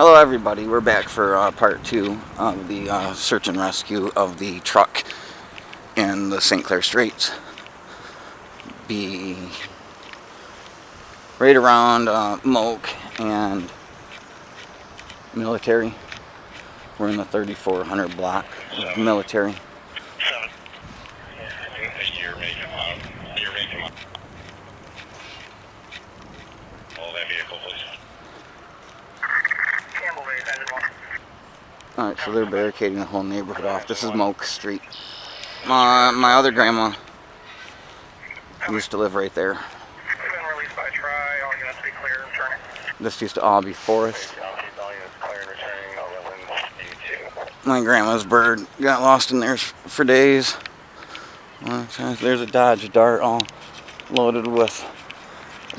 Hello everybody, we're back for part 2 of the search and rescue of the truck in the St. Clair Straits. Be right around Moak and Military. We're in the 3400 block of Military. Alright, so they're barricading the whole neighborhood off. This is Moak Street. My other grandma used to live right there. This used to all be forest. My grandma's bird got lost in there for days. There's a Dodge Dart all loaded with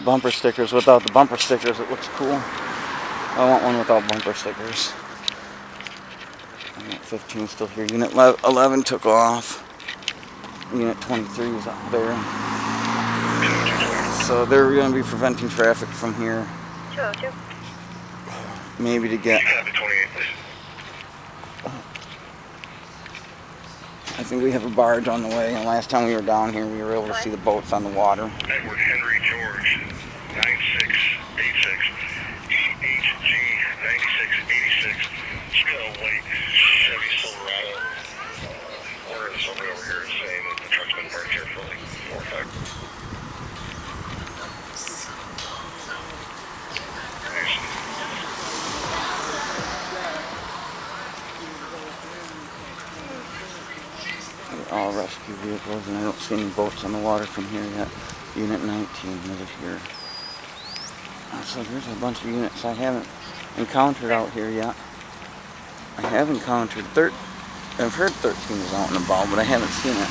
bumper stickers. Without the bumper stickers, it looks cool. I want one without bumper stickers. 15 is still here. Unit 11 took off. Unit 23 is up there. So they're going to be preventing traffic from here. 202. Maybe to get... I think we have a barge on the way, and last time we were down here we were able to see the boats on the water. Edward Henry George, 9686, EHG 9686, still white Chevy Silverado. We're in somebody over here saying that the truck's been parked here for like 4 or 5. All rescue vehicles, and I don't see any boats on the water from here yet. Unit 19 is here. So there's a bunch of units I haven't encountered out here yet. I have encountered I've heard 13 is out and about, but I haven't seen it.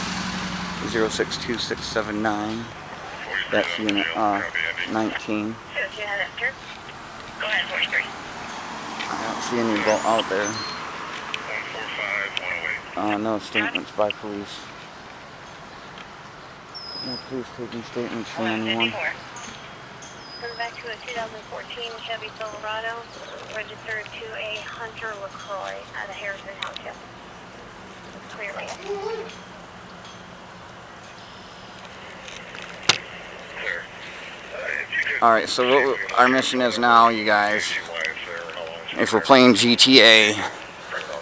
062679. That's unit 19. Go ahead, 43. I don't see any boat out there. 145, 108. No statements by police. No police taking statements from anyone. Come back to a 2014 Chevy Silverado, registered to a Hunter LaCroix out of Harrison Township. Clear me. Alright, so what our mission is now, you guys, if we're playing GTA,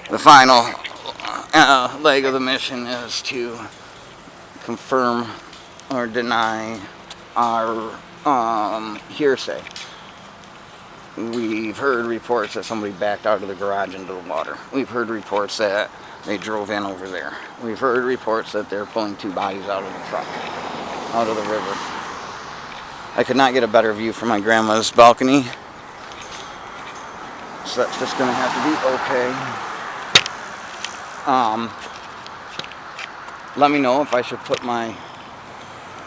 the final leg of the mission is to confirm or deny our hearsay. We've heard reports that somebody backed out of the garage into the water. We've heard reports that they drove in over there. We've heard reports that they're pulling 2 bodies out of the truck, out of the river. I could not get a better view from my grandma's balcony, so that's just going to have to be okay. Let me know if I should put my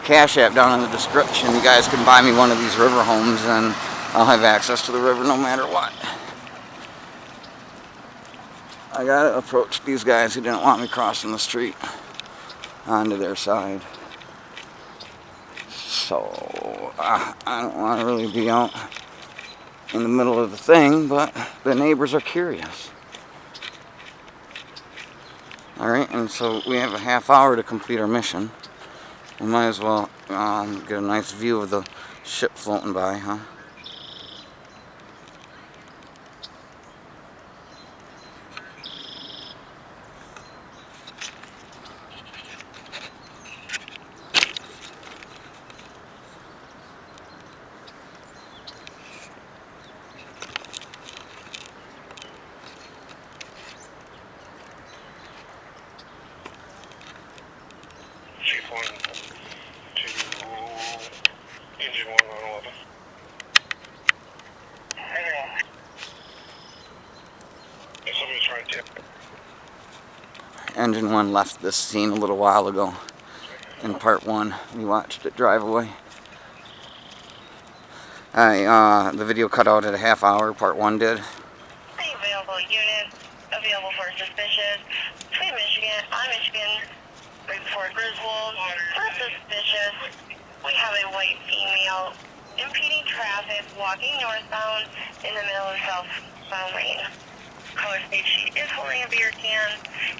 Cash App down in the description. You guys can buy me one of these river homes and I'll have access to the river no matter what. I gotta approach these guys who didn't want me crossing the street onto their side. So, I don't want to really be out in the middle of the thing, but the neighbors are curious. Alright, and so we have a half hour to complete our mission. We might as well get a nice view of the ship floating by, huh? Chief 1 to engine 1 on 11. If somebody's trying to tip. Engine 1 left this scene a little while ago in part 1. We watched it drive away. The video cut out at a half hour, part 1 did. Available unit, available for suspicious. Between Michigan, on Michigan, right before Griswold. For suspicious, we have a white female impeding traffic, walking northbound in the middle of southbound lane. Caller state she is holding a beer can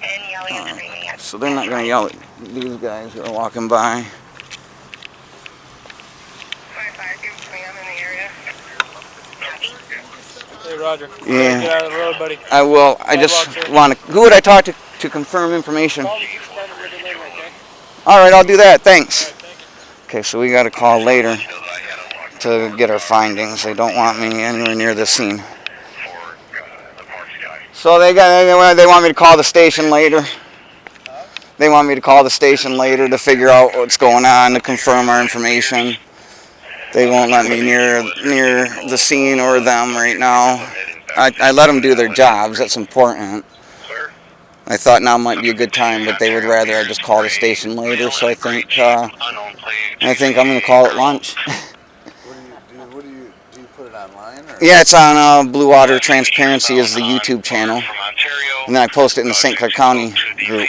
and yelling and screaming at. So they're not going to yell at these guys who are walking by. 5-5, give me, I'm in the area. Copy. Hey, Roger. Yeah. Get out of the road, buddy. I will. I just want to. Who would I talk to confirm information? Call the department with the name, okay? All right, I'll do that. Thanks. All right, thank you. Okay, so we got a call later to get our findings. They don't want me anywhere near the scene. So they want me to call the station later. They want me to call the station later to figure out what's going on, to confirm our information. They won't let me near the scene or them right now. I let them do their jobs. That's important. I thought now might be a good time, but they would rather I just call the station later. So I think I'm going to call it lunch. Do you put it online? Or? Yeah, it's on Blue Water Transparency is the YouTube channel, and then I post it in the St. Clair County group.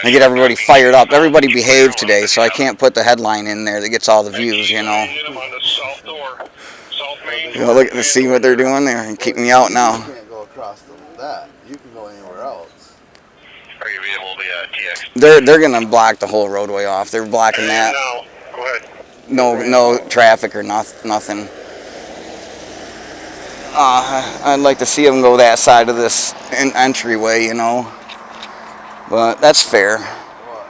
I get everybody fired up. Everybody behaved today, so I can't put the headline in there that gets all the views, you know. You know, look to see what they're doing there and keep me out now. You can't go across that. You can go anywhere else. Are you able to TX? They're gonna block the whole roadway off. They're blocking that. No, go ahead. No traffic or nothing. I'd like to see them go that side of this entryway, you know. But that's fair. What?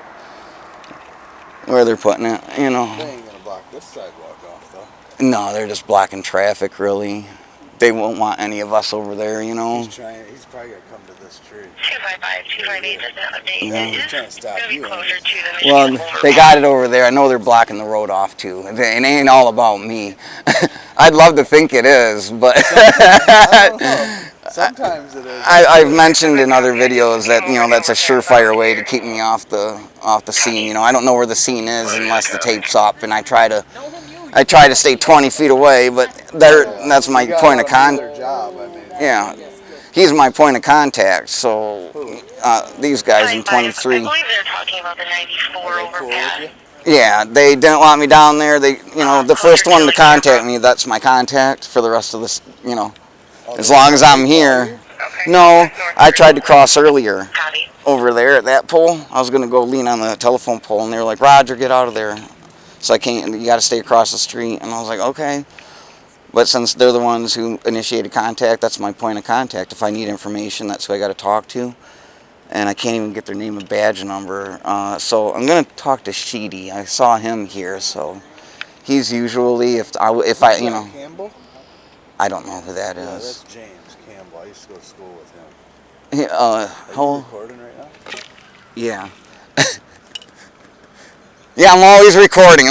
Where they're putting it, you know. They ain't gonna block this sidewalk off, though. No, they're just blocking traffic, really. They won't want any of us over there, you know. He's probably gonna come to this tree. 255, 258 doesn't update. Yeah. He's trying to stop It's gonna be you. closer to the Well, Michigan border. they got it over there. I know they're blocking the road off, too. It ain't all about me. I'd love to think it is, but... I don't know. Sometimes it is. I've mentioned in other videos that, you know, that's a surefire way to keep me off the scene. You know, I don't know where the scene is unless the tape's up, and I try to stay 20 feet away, but that's my point of contact. Yeah, he's my point of contact. So these guys in 23. I believe they're talking about the 94 overpass. Yeah, they didn't want me down there. They, you know, the first one to contact me, that's my contact for the rest of this, you know. As long as I'm here. No, I tried to cross earlier over there at that pole. I was going to go lean on the telephone pole, and they were like, Roger, get out of there. So I can't, you got to stay across the street. And I was like, okay. But since they're the ones who initiated contact, that's my point of contact. If I need information, that's who I got to talk to. And I can't even get their name and badge number. So I'm going to talk to Sheedy. I saw him here, so he's usually, if I you know. Campbell? I don't know who that is. Yeah, that's James Campbell. I used to go to school with him. Are you recording right now? Yeah. Yeah, I'm always recording.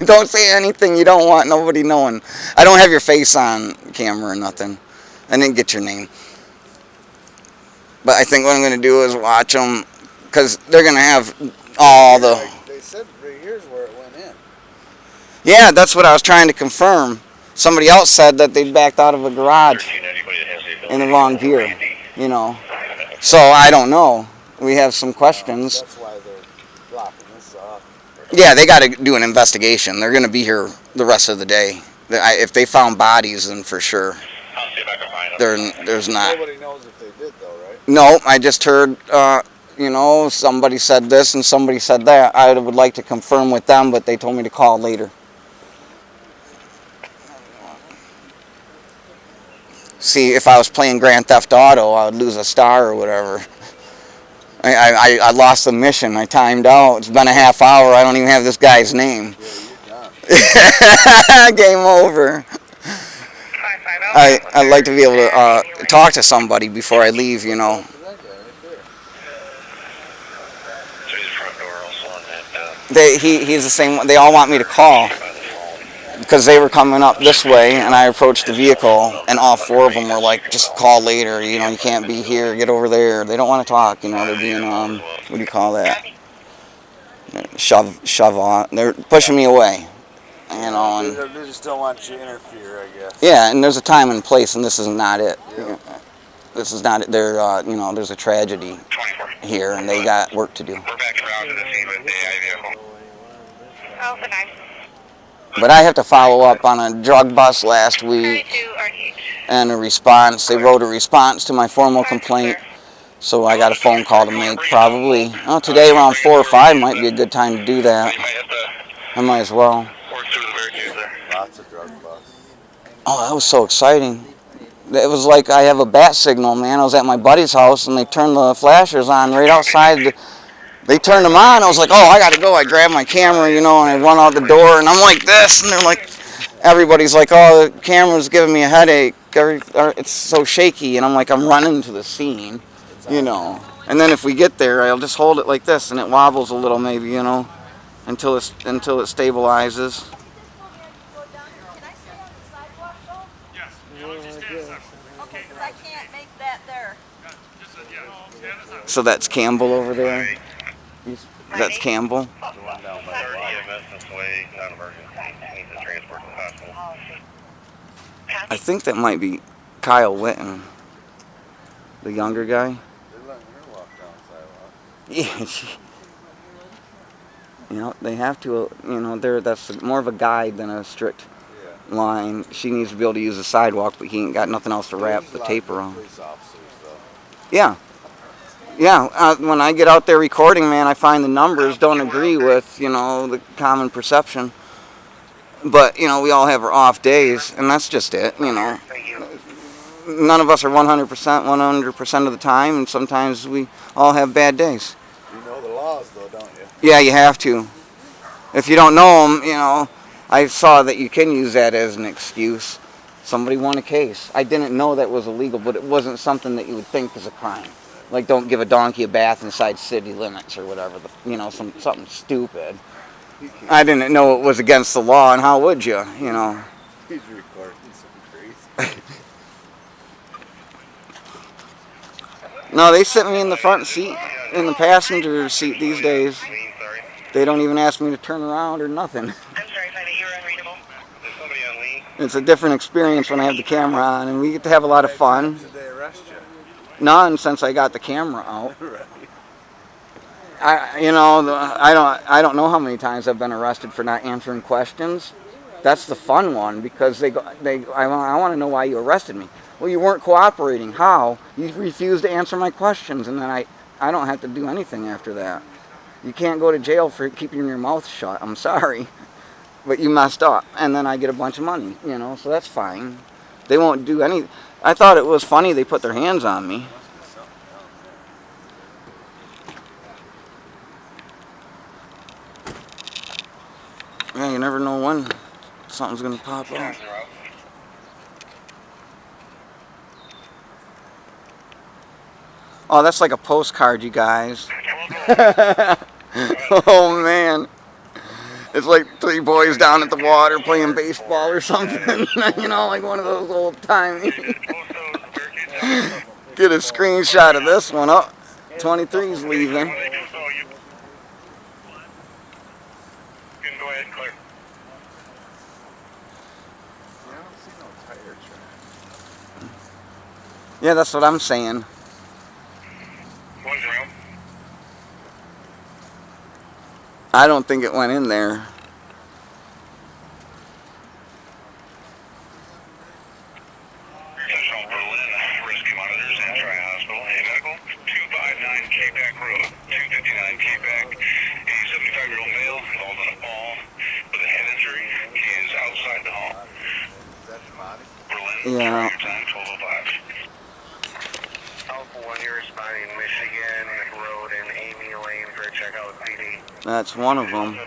Don't say anything you don't want nobody knowing. I don't have your face on camera or nothing. I didn't get your name. But I think what I'm going to do is watch them, because they're going to have all the... They said right here's where it went in. Yeah, that's what I was trying to confirm. Somebody else said that they backed out of a garage in the wrong gear, you know. So I don't know. We have some questions. That's why they're blocking this off. Yeah, they got to do an investigation. They're going to be here the rest of the day. If they found bodies, then for sure. I'll see if I can find them. There's not. Nobody knows if they did, though, right? No, I just heard, you know, somebody said this and somebody said that. I would like to confirm with them, but they told me to call later. See, if I was playing Grand Theft Auto, I would lose a star or whatever. I lost the mission. I timed out. It's been a half hour. I don't even have this guy's name. Yeah, Game over. I'd like to be able to talk to somebody before I leave, you know. He's the same one. They all want me to call because they were coming up this way, and I approached the vehicle, and all four of them were like, just call later, you know, you can't be here, get over there. They don't want to talk, you know, they're being, what do you call that? Shove on. They're pushing me away, you know. And they just don't want you to interfere, I guess. yeah, and there's a time and place, and this is not it. Yeah. This is not it. You know, there's a tragedy here, and they got work to do. We're back around to the scene with the vehicle. Alpha 9. But I have to follow up on a drug bust last week and a response. They wrote a response to my formal complaint. So I got a phone call to make probably, oh, today around 4 or 5 might be a good time to do that. I might as well. Lots of drug busts. Oh, that was so exciting. It was like I have a bat signal, man. I was at my buddy's house and they turned the flashers on right outside. They turned them on. I was like, oh, I got to go. I grabbed my camera, you know, and I run out the door and I'm like this. And they're like, everybody's like, oh, the camera's giving me a headache. It's so shaky. And I'm like, I'm running to the scene, you know. And then if we get there, I'll just hold it like this and it wobbles a little maybe, you know, until it stabilizes. I can't make that there. So that's Campbell over there? That's Campbell? I think that might be Kyle Witten, the younger guy. They're letting her walk down the sidewalk. Yeah, you know, they have to, you know, that's more of a guide than a strict line. She needs to be able to use the sidewalk, but he ain't got nothing else to wrap the tape around. Police officers, though. Yeah. Yeah, when I get out there recording, man, I find the numbers don't agree with, you know, the common perception. But, you know, we all have our off days, and that's just it, you know. None of us are 100% of the time, and sometimes we all have bad days. You know the laws, though, don't you? Yeah, you have to. If you don't know them, you know, I saw that you can use that as an excuse. Somebody won a case. I didn't know that was illegal, but it wasn't something that you would think is a crime. Like, don't give a donkey a bath inside city limits or whatever, you know, something stupid. I didn't know it was against the law, and how would you, you know? He's recording some crazy. No, they sit me in the front seat, in the passenger seat these days. They don't even ask me to turn around or nothing. I'm sorry, you're unreadable. There's somebody on lean. It's a different experience when I have the camera on, and we get to have a lot of fun. Did they arrest you? None since I got the camera out. Right. I don't know how many times I've been arrested for not answering questions. That's the fun one because I want to know why you arrested me. Well, you weren't cooperating. How? You refused to answer my questions, and then I don't have to do anything after that. You can't go to jail for keeping your mouth shut. I'm sorry, but you messed up, and then I get a bunch of money. You know, so that's fine. They won't do any. I thought it was funny they put their hands on me. Yeah, you never know when something's gonna pop up. Oh, that's like a postcard, you guys. Oh man, it's like 3 boys down at the water playing baseball or something. You know, like one of those old timey. Get a screenshot of this one. Oh, 23's leaving. You can go ahead, Claire. I don't see no tire track. Yeah, that's what I'm saying. One's around. I don't think it went in there. Attention Berlin, rescue monitors and tri-hospital. Hey, medical. 259 K-Back Road. 259 K-Back. A 75-year-old male involved in a fall with a head injury. He is outside the home. Is that the body? Berlin, Yeah. your time, 12:05. Alpha 1, you're responding Michigan Road and Amy Lane for a checkout PD. That's one of them.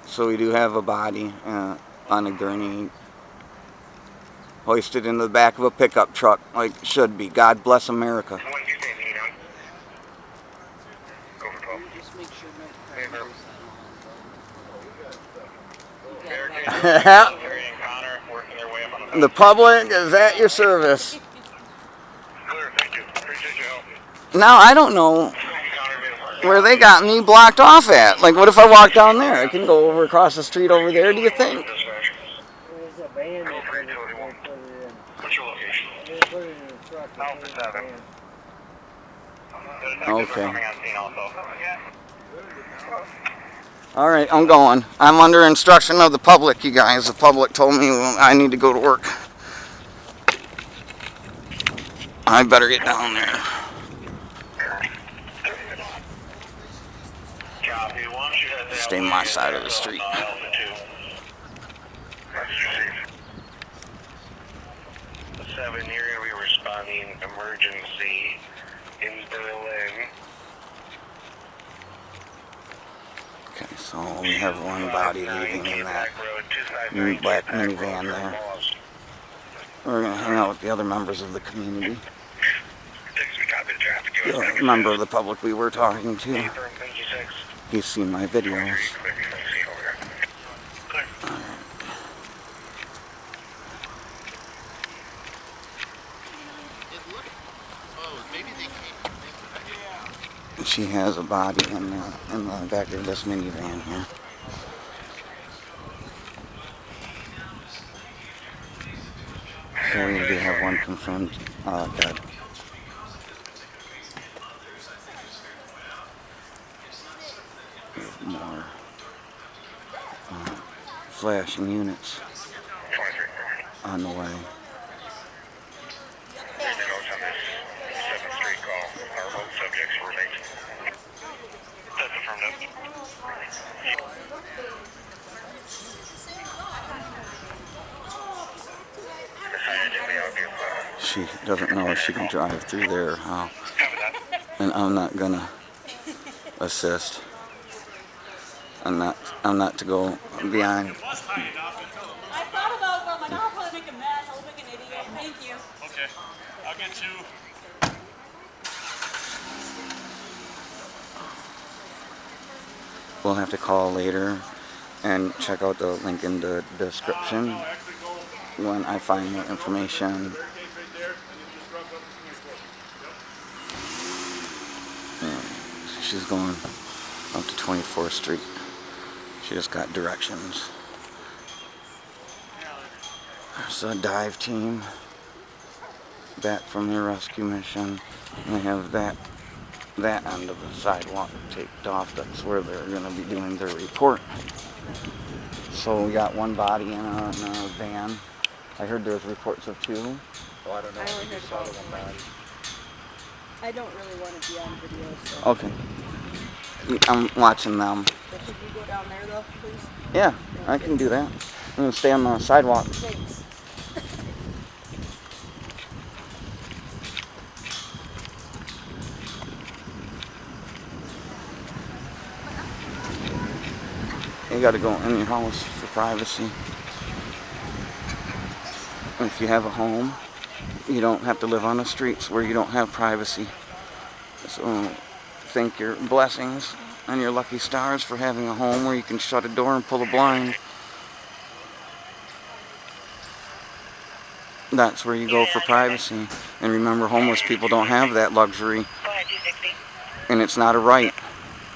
So we do have a body on a gurney, hoisted in the back of a pickup truck, like it should be. God bless America. When did you say meet on? Go for 12. Just make sure Hey, Verb. Yeah. Terry and Connor working their way up on the The public is at your service. Clear, thank you. Appreciate your help. Now I don't know where they got me blocked off at. Like, what if I walk down there? I can go over across the street over there, do you think? Dispatch. There's a van Go for that 821. put it in. What's your location? They put it in a truck. Alpha 7. The detectives Okay. are coming on scene also. All right, I'm going. I'm under instruction of the public, you guys. The public told me I need to go to work. I better get down there. Copy. Why don't you head that Stay way my and side of the on, street. Alpha 2. 7, you're going to be responding emergency in Berlin. Okay, so we have one body leaving in that new black minivan there. We're going to hang out with the other members of the community. The member of the public we were talking to. He's seen my videos. She has a body in the back of this minivan here. So we do have one confirmed dead. More flashing units on the way. She doesn't know if she can drive through there or how, and I'm not gonna assist. I'm not to go beyond. I thought about it, but I'm like, I'll probably make a mess. I'll make an idiot. Thank you. Okay, I'll get you. We'll have to call later and check out the link in the description when I find more information. She's going up to 24th Street. She just got directions. There's a dive team back from their rescue mission. And they have that end of the sidewalk taped off. That's where they're going to be doing their report. So we got one body in a van. I heard there's reports of 2. Oh, I don't know. I only heard Saw about the one body. I don't really want to be on video, so. Okay. I'm watching them. But could you go down there, though, please? Yeah, I can do that. I'm going to stay on the sidewalk. Thanks. You got to go in your house for privacy. If you have a home, you don't have to live on the streets where you don't have privacy. So thank your blessings and your lucky stars for having a home where you can shut a door and pull a blind. That's where you go for privacy. And remember, homeless people don't have that luxury. And it's not a right.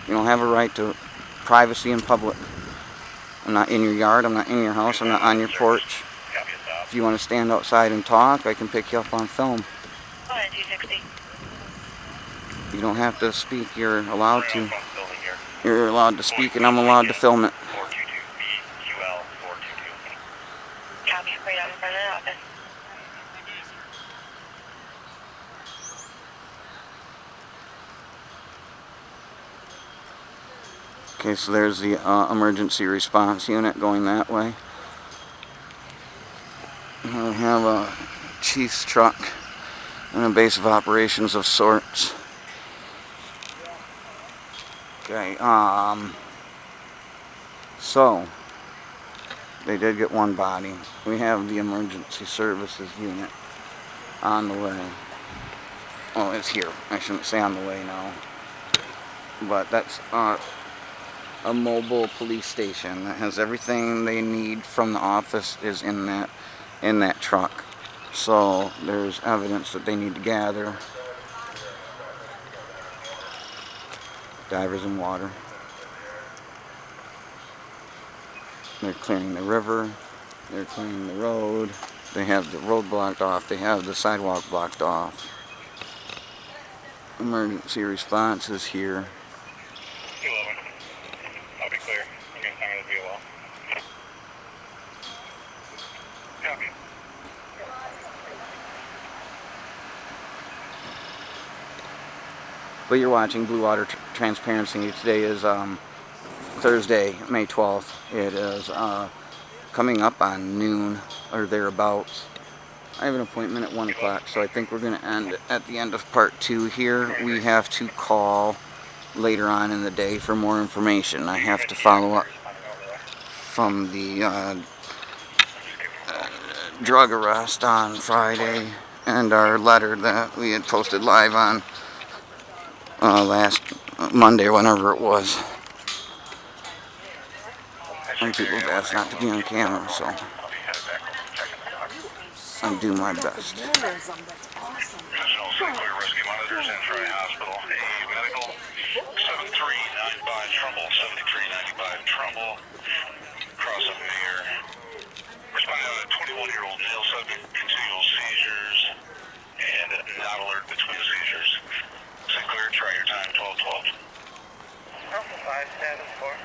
You don't have a right to privacy in public. I'm not in your yard, I'm not in your house, I'm not on your porch. If you want to stand outside and talk, I can pick you up on film. You don't have to speak, you're allowed to. You're allowed to speak and I'm allowed to film it. Copy, right out in front of the office. Okay, so there's the emergency response unit going that way. We have a chief's truck and a base of operations of sorts. Okay, so they did get one body. We have the emergency services unit on the way. Oh, it's here. I shouldn't say on the way now. But that's a mobile police station that has everything they need from the office is in that truck. So there's evidence that they need to gather. Divers in water. They're clearing the river. They're clearing the road. They have the road blocked off. They have the sidewalk blocked off. Emergency response is here. 11. I'll be clear. But you're watching Blue Water Transparency. Today is Thursday, May 12th. It is coming up on noon or thereabouts. I have an appointment at 1 o'clock, so I think we're going to end at the end of part 2 here. We have to call later on in the day for more information. I have to follow up from the drug arrest on Friday and our letter that we had posted live on last Monday or whenever it was. And people have asked not to be on camera, so I do my best. Regional St. Clair Rescue Monitors in Troy Hospital. A medical 7395 Trumbull, 7395 Trumbull, cross of Mayor. Responding on a 21-year-old male subject, continual seizures, and not alert between seizures. St. Clair, try your time, 1212. 574.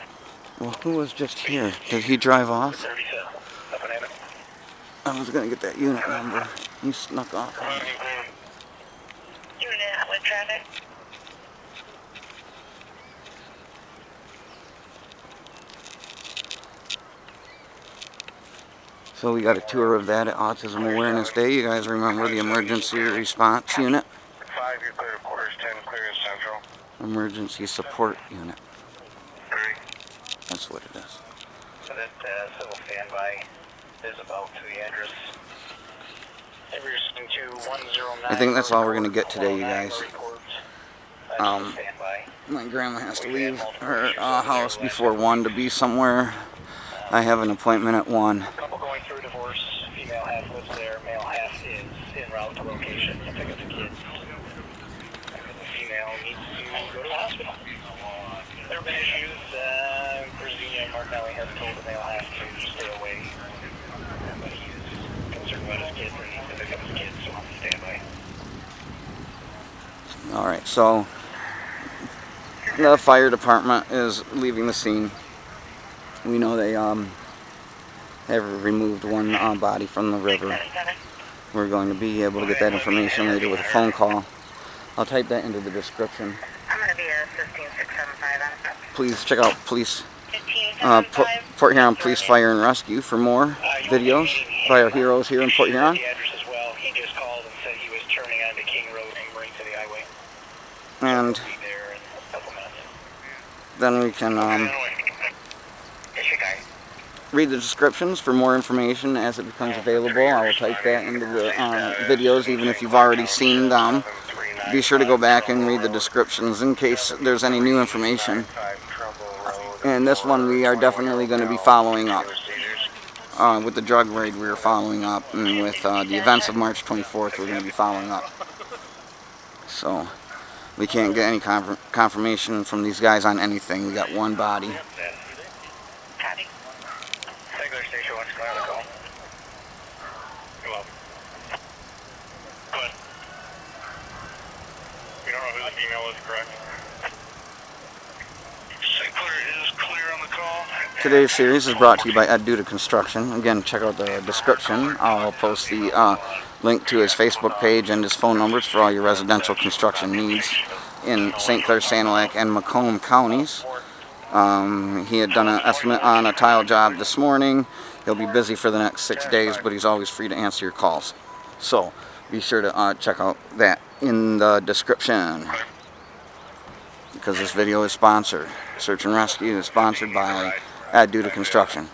Well, who was just here? Did he drive off? 37. Up and at it. I was going to get that unit number. He snuck off. Unit with traffic. So we got a tour of that at Autism Awareness Day. You guys remember the emergency response unit? 5, you're clear of quarters, 10, clear as central. Emergency support unit. 3. That's what it is. So that civil standby is about to the address. Every 109. I think that's all we're going to get today, you guys. Standby. My grandma has to leave her house before 1 to be somewhere. I have an appointment at 1. Couple going through divorce. Female half lives there. Male half is en route to location to pick up the kids. The female needs to go to the hospital. There have been issues. Virginia Martinelli has told the male half to stay away. But he's concerned about his kids and needs to pick up his kids, so on standby. Alright, so the fire department is leaving the scene. We know they have removed one body from the river. We're going to be able to get that information later with a phone call. I'll type that into the description. I'm going to be a 15675 on it. Please check out Police 15755. Port Huron Police Fire and Rescue for more videos by our heroes here in Port Huron. The address as well. He just called and said he was turning onto King Road and Marine City Highway. And He'll be there in a couple minutes. then we can read the descriptions for more information as it becomes available. I will type that into the videos even if you've already seen them. Be sure to go back and read the descriptions in case there's any new information. And this one we are definitely going to be following up. With the drug raid we are following up, and with the events of March 24th we're going to be following up. So we can't get any confirmation from these guys on anything. We got one body. Copy. Regular station, what's going on the call? You're welcome. Go ahead. We don't know who the female is, correct? St. Clair is clear on the call. Today's series is brought to you by Duda Construction. Again, check out the description. I'll post the link to his Facebook page and his phone numbers for all your residential construction needs in St. Clair, Sanilac, and Macomb counties. He had done an estimate on a tile job this morning. He'll be busy for the next 6 days, but he's always free to answer your calls. So be sure to check out that in the description, because this video is sponsored. Search and Rescue is sponsored by Duda Construction.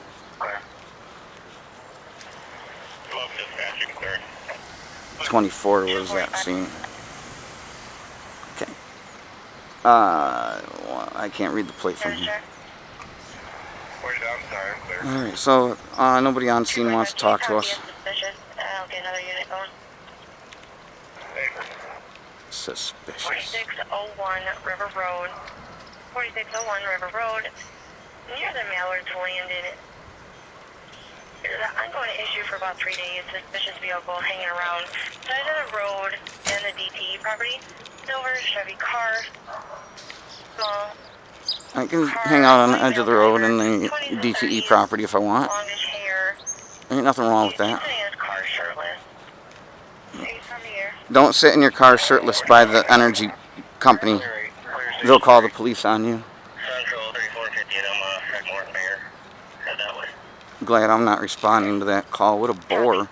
24 was that scene. Okay. I can't read the plate from here. Alright, so nobody on scene wants to talk to us. I'll get another unit going. Suspicious. 4601 River Road. 4601 River Road. Near the Mallards landed. There's an ongoing issue for about 3 days. Suspicious vehicle hanging around side of the road and the DTE property. Silver Chevy car. Small. I can hang out on the edge of the road in the DTE property if I want. Longish hair. Ain't nothing wrong with that. Sitting in his car shirtless. Are you from here? Don't sit in your car shirtless by the energy company. They'll call the police on you. Central 3450 at Elma, North Mayor. Head that way. Glad I'm not responding to that call. What a bore.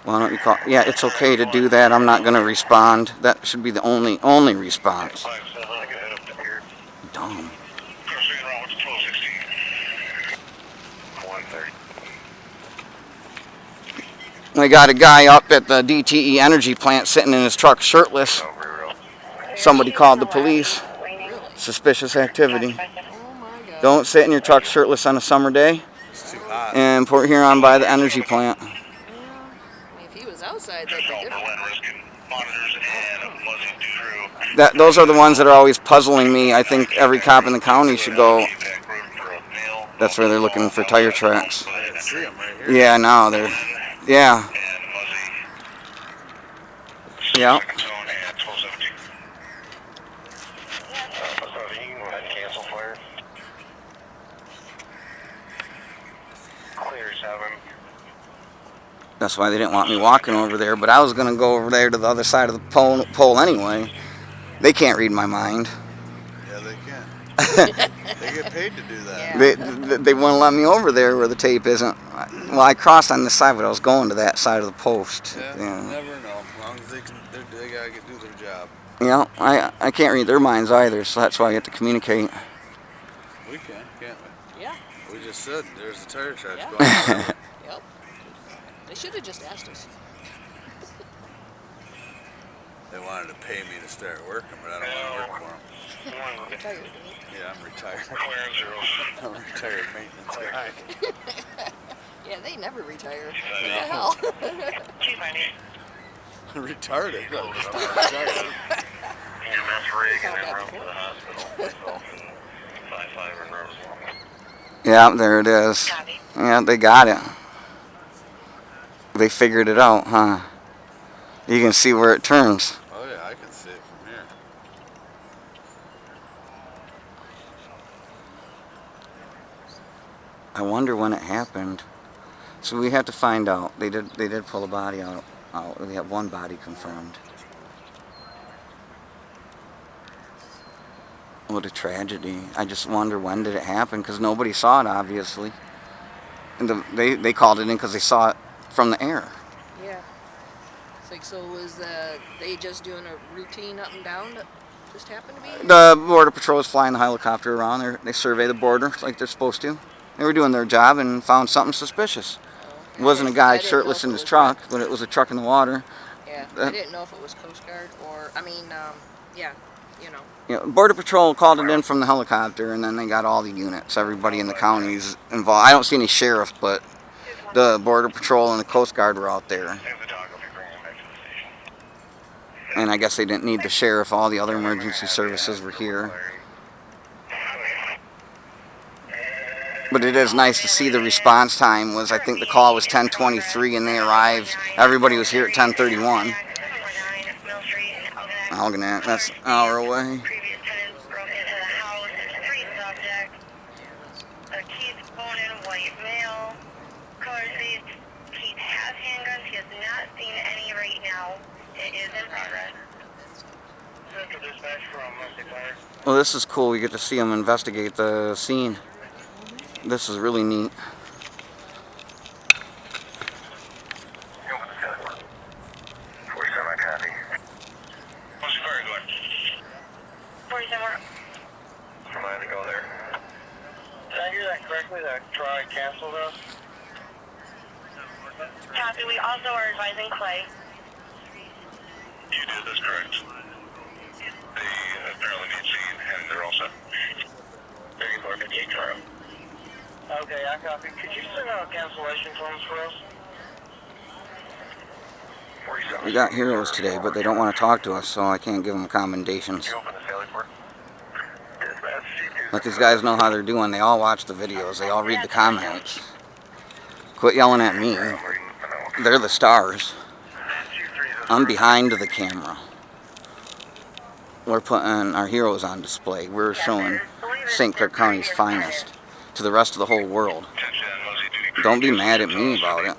Why don't you call? Yeah, it's okay to do that. I'm not going to respond. That should be the only response. 57, I can head up to here. Dumb. Proceeding around with 1216. 130. We got a guy up at the DTE energy plant sitting in his truck shirtless. Somebody called the police. Suspicious activity. Oh my God. Don't sit in your truck shirtless on a summer day. It's too hot. In Port Huron by the energy plant. Well, I mean, if he was outside, that'd be Central different. Berlin risking monitors and Muzzy Dudrew. Those are the ones that are always puzzling me. I think every cop in the county should go. That's where they're looking for tire tracks. I can see them right here. Yeah, now they're. Yeah. Yeah. Clair's having. That's why they didn't want me walking over there. But I was going to go over there to the other side of the pole anyway. They can't read my mind. Yeah, they can. They get paid to do that. Yeah. They wouldn't let me over there where the tape isn't. Well, I crossed on this side, but I was going to that side of the post. Yeah, Yeah. never know. As long as they gotta do their job. Yeah, I can't read their minds either, so that's why I get to communicate. We can, can't we? Yeah. We just said there's the tire tracks Yeah. going on. Yep. They should have just asked us. They wanted to pay me to start working, but I don't want to work for them. One Retired. Yeah, I'm retired. Clair zeros. I'm a retired maintenance guy. Yeah, they never retire. What the No. hell? Chief, I need Retarded. I'm just not retired. EMS rig and then run to the hospital. 55 in Roseville. Yeah, there it is. Copy. Yeah, they got it. They figured it out, huh? You can see where it turns. Oh yeah, I can see it from here. I wonder when it happened. So we have to find out. They did pull a body out. We have one body confirmed. What a tragedy. I just wonder when did it happen, because nobody saw it, obviously. And they called it in because they saw it from the air. Yeah. It's like, so was they just doing a routine up and down that just happened to be? The Border Patrol was flying the helicopter around. They survey the border like they're supposed to. They were doing their job and found something suspicious. It wasn't a I guy didn't know shirtless if in it his was truck, but it was a truck in the water. Yeah, I didn't know if it was Coast Guard or, I mean, yeah, you know. You know, Border Patrol called it in from the helicopter, and then they got all the units. Everybody in the county's involved. I don't see any sheriff, but the Border Patrol and the Coast Guard were out there. Save the dog, I'll be bringing him back to the station. And I guess they didn't need the sheriff. All the other emergency services were here. But it is nice to see the response time was, I think the call was 10:23 and they arrived. Everybody was here at 10:31. Algonac, that's an hour away. Previous tenants broke into the house, 3 subjects. Keith Bonin, white male, color seats. Keith has handguns. He has not seen any right now. It is in progress. Central dispatch from Mustang Fire. Well, this is cool. We get to see them investigate the scene. This is really neat. Open the telephone. 47, I copy. Mustang Fire, go ahead. 47, Remind me to go there. Did I hear that correctly? That try canceled us? copy. We also are advising Clay. You did, that's correct. They apparently need seen, and they're all set. 3458 Toro. Okay, I copy. Could you send out cancellation forms for us? We got heroes today, but they don't want to talk to us, so I can't give them commendations. You open the Sally port? Dispatch, Let these guys know how they're doing. They all watch the videos. They all read the comments. Quit yelling at me. They're the stars. I'm behind the camera. We're putting our heroes on display. We're showing St. Clair County's finest to the rest of the whole world. Don't be mad at me about it.